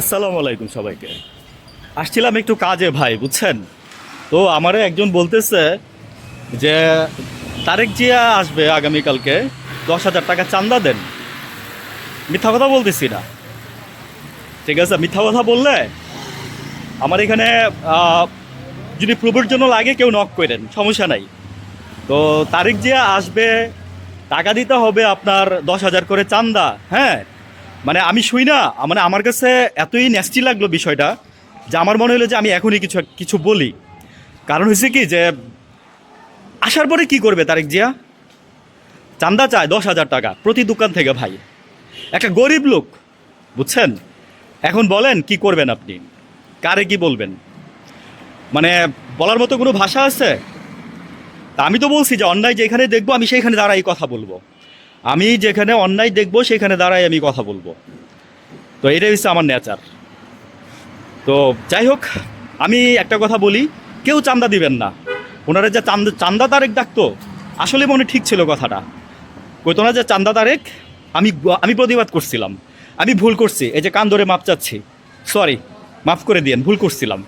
আসসালামু আলাইকুম সবাইকে। আসছিলাম একটু কাজে ভাই, বুঝছেন? তো আমারে একজন বলতেছে যে তারেক জিয়া আসবে আগামীকালকে, 10,000 টাকা চান্দা দেন। মিথ্যা কথা বলতেছি না, ঠিক আছে? মিথ্যা কথা বললে আমার এখানে আহ, যদি প্রুফের জন্য লাগে কেউ নক করেন, সমস্যা নাই। তো তারেক জিয়া আসবে, টাকা দিতে হবে আপনার 10,000 করে চান্দা। হ্যাঁ, মানে আমি শুই না, মানে আমার কাছে এতই ন্যাস্টি লাগলো বিষয়টা যে আমার মনে হলো যে আমি এখনই কিছু কিছু বলি। কারণ হয়েছে কি যে আসার পরে কি করবে তারেক জিয়া? চান্দা চায় 10,000 টাকা প্রতি দোকান থেকে ভাই, একটা গরিব লোক, বুঝছেন? এখন বলেন কি করবেন আপনি, কারে কি বলবেন? মানে বলার মতো কোনো ভাষা আছে? তা আমি তো বলছি যে অন্যায় যেখানে দেখবো আমি সেইখানে দাঁড়াই কথা বলবো। আমি যেখানে অন্যায় দেখবো সেখানে দাঁড়াই আমি কথা বলবো। তো এটাই হচ্ছে আমার নেচার। তো যাই হোক, আমি একটা কথা বলি, কেউ চান্দা দিবেন না। ওনারা যে চান্দা চান্দা তারেক ডাকতো, আসলে মনে ঠিক ছিল কথাটা। কইতো না যে চান্দা তারেক। আমি আমি প্রতিবাদ করছিলাম, আমি ভুল করছি, এই যে কান ধরে মাপ চাচ্ছি, সরি, মাফ করে দিয়েন, ভুল করছিলাম।